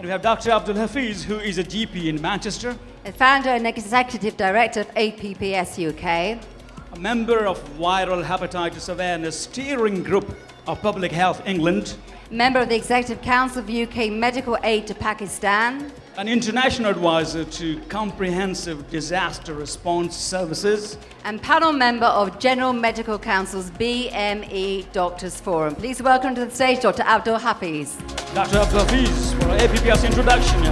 We have Dr. Abdul Hafeez, who is a GP in Manchester, The founder and executive director of APPS UK, a member of Viral Hepatitis Awareness Steering Group of Public Health England, member of the Executive Council of UK Medical Aid to Pakistan, an international advisor to Comprehensive Disaster Response Services, and panel member of General Medical Council's BME Doctors Forum. Please welcome to the stage Dr. Abdul Hafeez. Dr. Abdul Hafeez for our APPS introduction.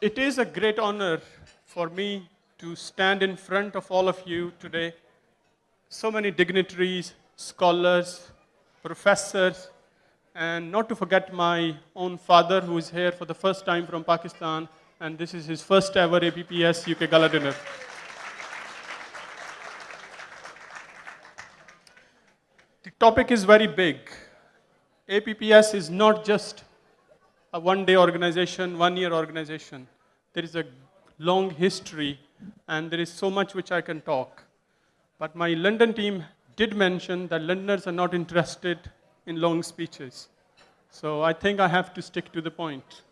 It is a great honor for me to stand in front of all of you today. So many dignitaries, scholars, professors, and not to forget my own father, who is here for the first time from Pakistan, and this is his first ever APPS UK Gala dinner. The topic is very big. APPS is not just a one-day organization, one-year organization. There is a long history, and there is so much which I can talk. But my London team did mention that Londoners are not interested in long speeches. So I think I have to stick to the point.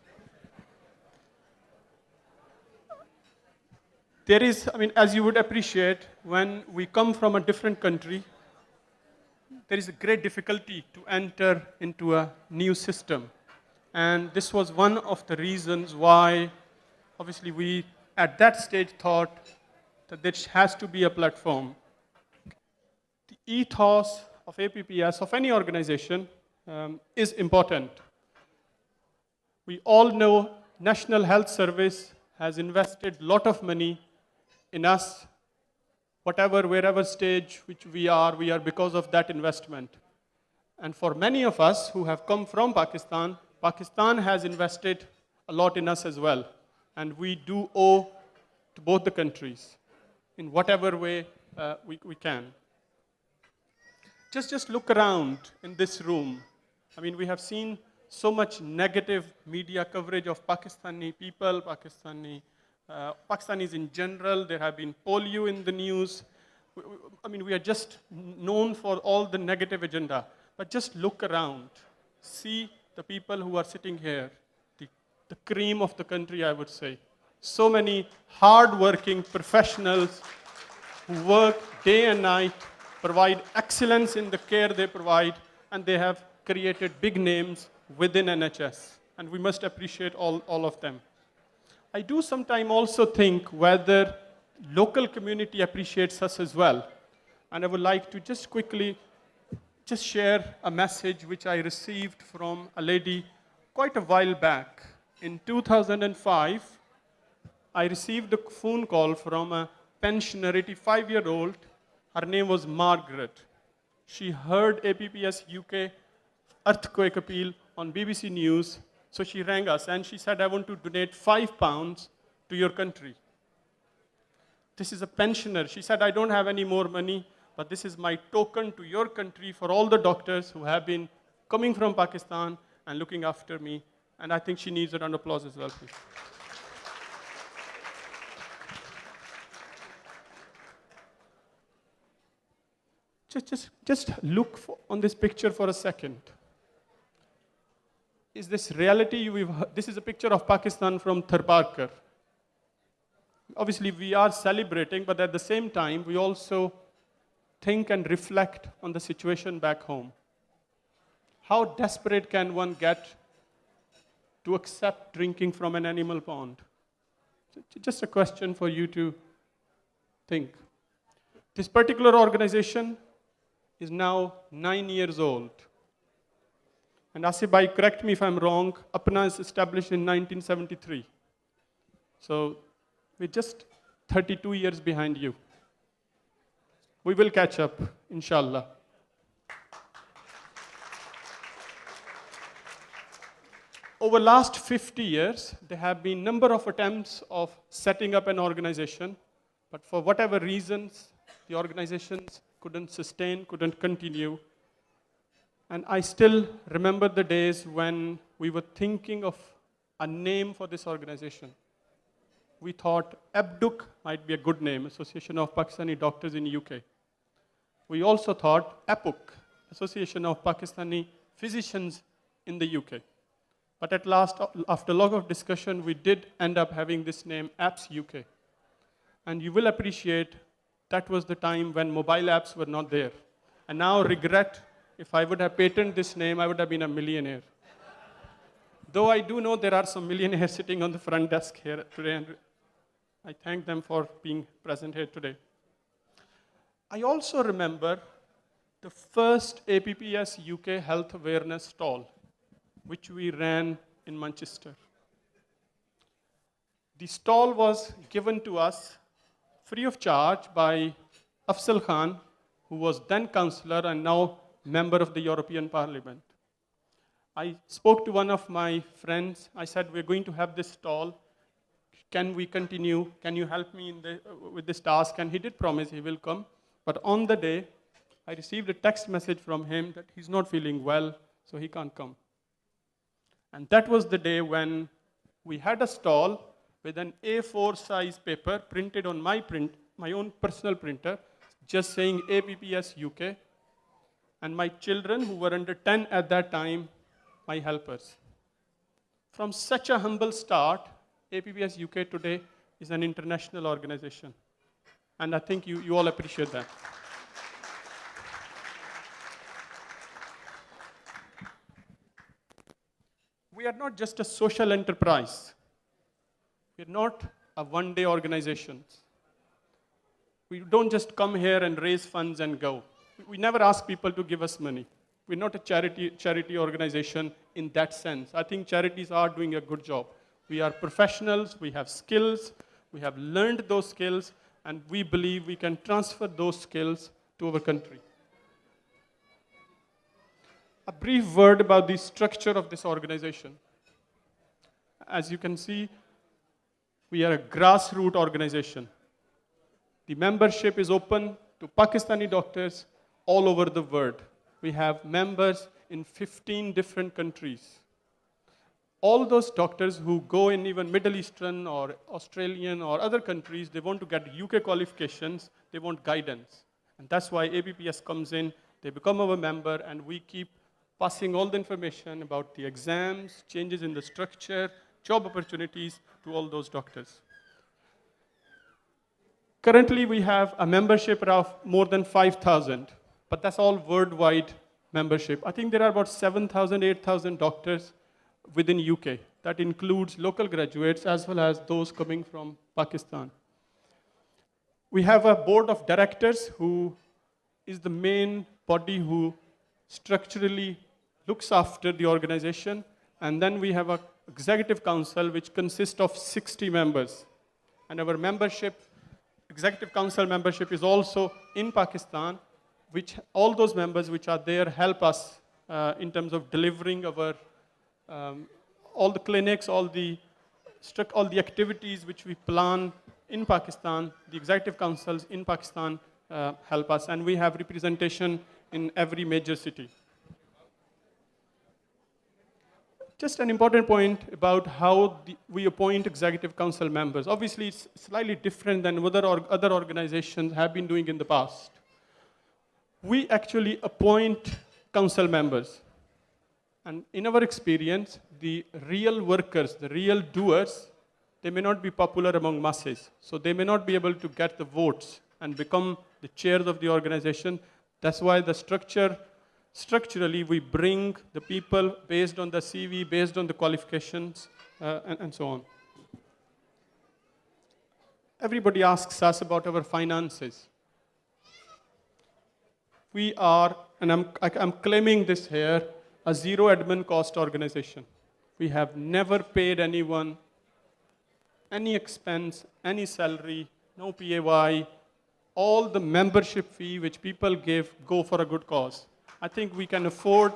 There is, as you would appreciate, when we come from a different country, there is a great difficulty to enter into a new system. And this was one of the reasons why, obviously, we at that stage thought that there has to be a platform. The ethos of APPS, of any organization, is important. We all know National Health Service has invested a lot of money in us. Wherever stage which we are because of that investment. And for many of us who have come from Pakistan, Pakistan has invested a lot in us as well. And we do owe to both the countries in whatever way we can. Just look around in this room. We have seen so much negative media coverage of Pakistani people, Pakistanis in general. There have been polio in the news. We are just known for all the negative agenda. But just look around. See the people who are sitting here, the cream of the country, I would say. So many hard-working professionals who work day and night, provide excellence in the care they provide, and they have created big names within NHS. And we must appreciate all of them. I do sometimes also think whether local community appreciates us as well. And I would like to just quickly share a message which I received from a lady quite a while back. In 2005, I received a phone call from a pensioner, 85-year-old. Her name was Margaret. She heard APPS UK earthquake appeal on BBC News. So she rang us and she said, I want to donate £5 to your country. This is a pensioner. She said, I don't have any more money, but this is my token to your country for all the doctors who have been coming from Pakistan and looking after me. And I think she needs a round of applause as well, please. Just look on this picture for a second. Is this reality? This is a picture of Pakistan from Tharparkar. Obviously, we are celebrating, but at the same time, we also think and reflect on the situation back home. How desperate can one get to accept drinking from an animal pond? Just a question for you to think. This particular organization is now 9 years old. And Asif bhai, correct me if I'm wrong, Apna is established in 1973. So we're just 32 years behind you. We will catch up, inshallah. Over last 50 years, there have been a number of attempts of setting up an organization, but for whatever reasons, the organizations couldn't sustain, couldn't continue. And I still remember the days when we were thinking of a name for this organization. We thought Abdul might be a good name, Association of Pakistani Doctors in UK. We also thought APUC, Association of Pakistani physicians in the UK. But at last, after a lot of discussion, we did end up having this name, Apps UK. And you will appreciate that was the time when mobile apps were not there. And now regret, if I would have patented this name, I would have been a millionaire. Though I do know there are some millionaires sitting on the front desk here today, and I thank them for being present here today. I also remember the first APPS UK health awareness stall, which we ran in Manchester. The stall was given to us free of charge by Afzal Khan, who was then councillor and now member of the European Parliament. I spoke to one of my friends. I said, we're going to have this stall. Can we continue? Can you help me with this task? And he did promise he will come. But on the day, I received a text message from him that he's not feeling well, so he can't come. And that was the day when we had a stall with an A4 size paper printed on my own personal printer, just saying APPS UK, and my children, who were under 10 at that time, my helpers. From such a humble start, APPS UK today is an international organization. And I think you all appreciate that. We are not just a social enterprise. We're not a one-day organization. We don't just come here and raise funds and go. We never ask people to give us money. We're not a charity organization in that sense. I think charities are doing a good job. We are professionals, we have skills, we have learned those skills, and we believe we can transfer those skills to our country. A brief word about the structure of this organization. As you can see, we are a grassroots organization. The membership is open to Pakistani doctors all over the world. We have members in 15 different countries. All those doctors who go in even Middle Eastern or Australian or other countries, they want to get UK qualifications, they want guidance. And that's why APPS comes in, they become our member, and we keep passing all the information about the exams, changes in the structure, job opportunities to all those doctors. Currently, we have a membership of more than 5,000, but that's all worldwide membership. I think there are about 7,000, 8,000 doctors within UK. That includes local graduates as well as those coming from Pakistan. We have a board of directors who is the main body who structurally looks after the organization. And then we have an executive council which consists of 60 members. And our membership, executive council membership is also in Pakistan, which all those members which are there help us in terms of delivering our all the clinics, all the activities which we plan in Pakistan. The executive councils in Pakistan help us, and we have representation in every major city. Just an important point about how we appoint executive council members. Obviously, it's slightly different than what other organizations have been doing in the past. We actually appoint council members. And in our experience, the real workers, the real doers, they may not be popular among masses. So they may not be able to get the votes and become the chairs of the organization. That's why the structurally, we bring the people based on the CV, based on the qualifications, and so on. Everybody asks us about our finances. We are, and I'm claiming this here, a zero admin cost organization. We have never paid anyone any expense, any salary, no PAY. All the membership fee which people give go for a good cause. I think we can afford,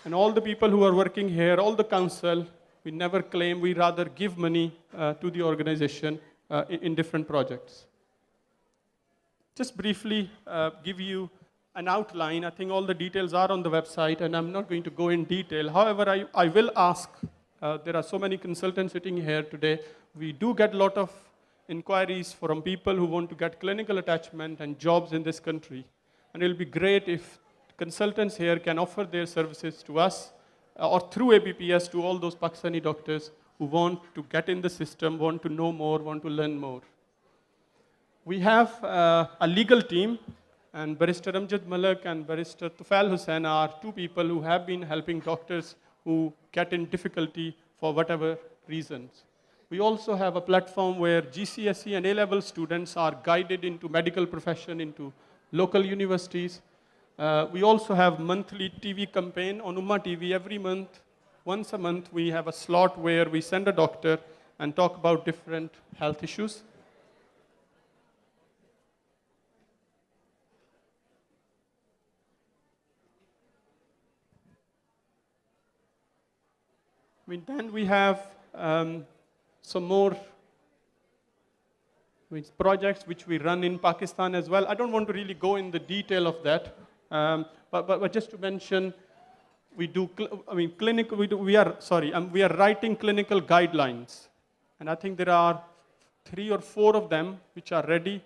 and all the people who are working here, all the council, we never claim, we rather give money to the organization in different projects. Just briefly give you an outline. I think all the details are on the website, and I'm not going to go in detail. However, I will ask, there are so many consultants sitting here today. We do get a lot of inquiries from people who want to get clinical attachment and jobs in this country. And it'll be great if consultants here can offer their services to us or through ABPS to all those Pakistani doctors who want to get in the system, want to know more, want to learn more. We have a legal team, and Barrister Amjad Malak and Barrister Tufail Hussain are two people who have been helping doctors who get in difficulty for whatever reasons. We also have a platform where GCSE and A-level students are guided into medical profession, into local universities. We also have monthly TV campaign on Ummah TV. Every month, once a month, we have a slot where we send a doctor and talk about different health issues. Then we have some more projects which we run in Pakistan as well. I don't want to really go in the detail of that, but just to mention, we are writing clinical guidelines, and I think there are 3 or 4 of them which are ready.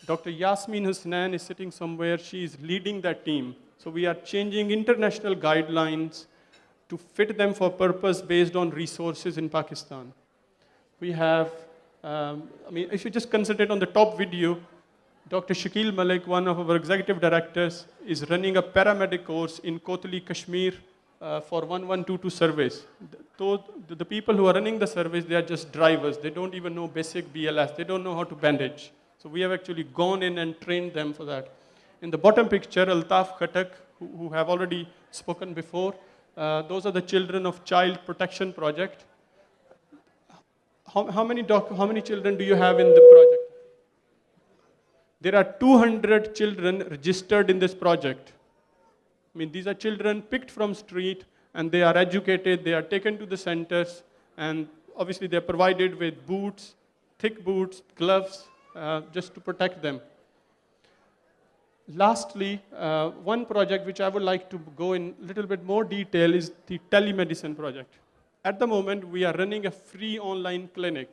Dr. Yasmin Hussain is sitting somewhere. She is leading that team. So we are changing international guidelines to fit them for purpose based on resources in Pakistan. We have, if you just concentrate on the top video, Dr. Shakil Malik, one of our executive directors, is running a paramedic course in Kotli, Kashmir for 1122 service. The people who are running the service, they are just drivers. They don't even know basic BLS. They don't know how to bandage. So we have actually gone in and trained them for that. In the bottom picture, Altaf Khatak, who have already spoken before, those are the children of Child Protection Project. How many children do you have in the project? There are 200 children registered in this project. These are children picked from street, and they are educated, they are taken to the centers, and obviously they're provided with boots, thick boots, gloves, just to protect them. Lastly, one project which I would like to go in a little bit more detail is the telemedicine project. At the moment, we are running a free online clinic.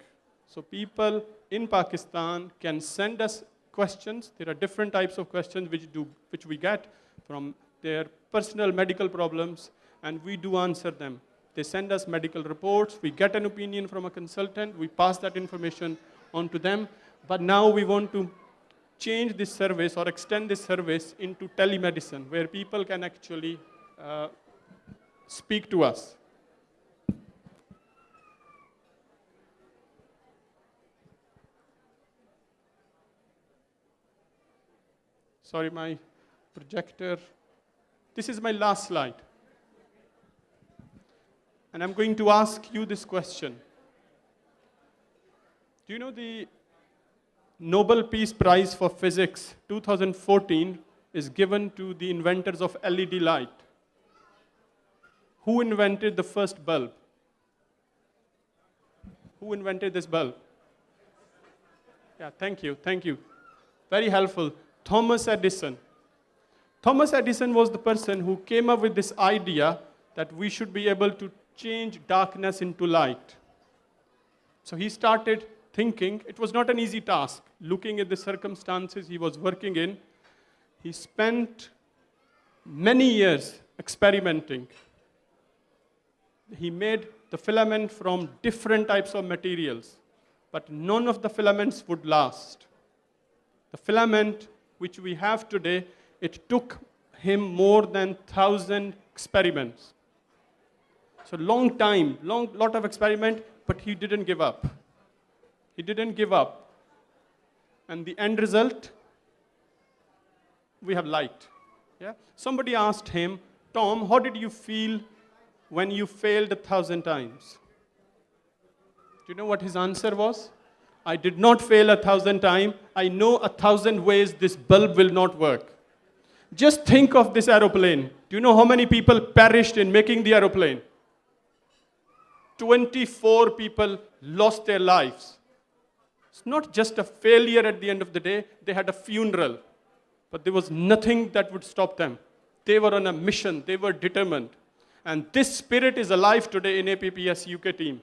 So people in Pakistan can send us questions. There are different types of questions which we get from their personal medical problems, and we do answer them. They send us medical reports. We get an opinion from a consultant. We pass that information on to them. But now we want to change this service or extend this service into telemedicine, where people can actually speak to us. Sorry, my projector. This is my last slide. And I'm going to ask you this question. Do you know the Nobel Peace Prize for Physics 2014 is given to the inventors of LED light? Who invented the first bulb? Who invented this bulb? Yeah, thank you. Very helpful. Thomas Edison. Thomas Edison was the person who came up with this idea that we should be able to change darkness into light. So he started thinking. It was not an easy task. Looking at the circumstances he was working in, he spent many years experimenting. He made the filament from different types of materials, but none of the filaments would last. The filament which we have today, it took him more than 1,000 experiments. So long time, lot of experiment, but he didn't give up. He didn't give up. And the end result, we have light. Yeah? Somebody asked him, Tom, how did you feel when you failed 1,000 times? Do you know what his answer was? I did not fail 1,000 times. I know 1,000 ways this bulb will not work. Just think of this aeroplane. Do you know how many people perished in making the aeroplane? 24 people lost their lives. It's not just a failure at the end of the day. They had a funeral. But there was nothing that would stop them. They were on a mission. They were determined. And this spirit is alive today in APPS UK team.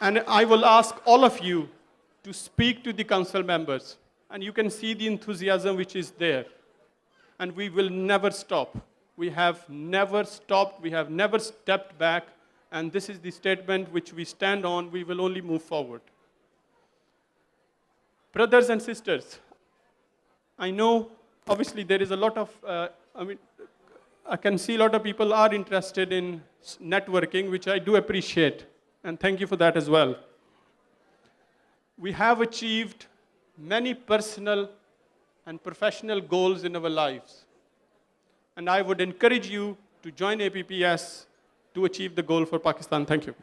And I will ask all of you to speak to the council members. And you can see the enthusiasm which is there. And we will never stop. We have never stopped. We have never stepped back. And this is the statement which we stand on. We will only move forward. Brothers and sisters, I know, obviously, there is a lot of, I can see a lot of people are interested in networking, which I do appreciate. And thank you for that as well. We have achieved many personal and professional goals in our lives. And I would encourage you to join APPS to achieve the goal for Pakistan. Thank you.